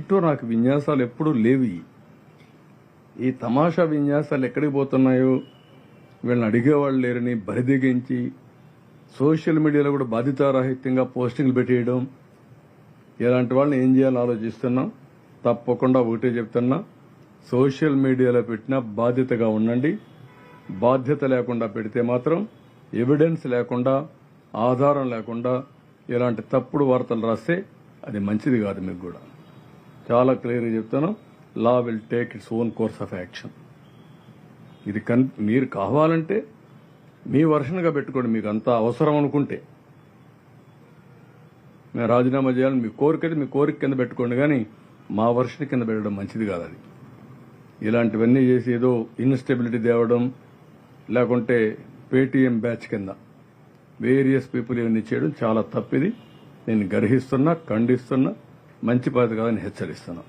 ఏంటో నాకు విన్యాసాలు ఎప్పుడూ లేవి. ఈ తమాషా విన్యాసాలు ఎక్కడికి పోతున్నాయో వీళ్ళని అడిగేవాళ్ళు లేరని బరిదిగించి సోషల్ మీడియాలో కూడా బాధితారాహిత్యంగా పోస్టింగ్లు పెట్టేయడం, ఇలాంటి వాళ్ళని ఏం చేయాలో ఆలోచిస్తున్నాం. తప్పకుండా ఒకటే చెప్తున్నా, సోషల్ మీడియాలో పెట్టినా బాధ్యతగా ఉండండి. బాధ్యత లేకుండా పెడితే మాత్రం ఎవిడెన్స్ లేకుండా, ఆధారం లేకుండా ఇలాంటి తప్పుడు వార్తలు రాస్తే అది మంచిది కాదు. మీకు కూడా చాలా క్లియర్గా చెప్తాను, law will take its own course of action. ఇది మీరు కావాలంటే మీ వర్షన్గా పెట్టుకోండి, మీకు అంత అవసరం అనుకుంటే. మేము రాజీనామా చేయాలని మీ కోరికైతే మీ కోరిక కింద పెట్టుకోండి, కానీ మా వర్షన్ కింద పెట్టడం మంచిది కాదు. అది ఇలాంటివన్నీ చేసి ఏదో ఇన్స్టెబిలిటీ తేవడం, లేకుంటే పేటీఎం బ్యాచ్ కింద వేరియస్ పీపుల్ ఇవన్నీ చేయడం చాలా తప్పిది. నేను గర్హిస్తున్నా, ఖండిస్తున్నా, మంచి పద్ధతి కాదని హెచ్చరిస్తున్నా.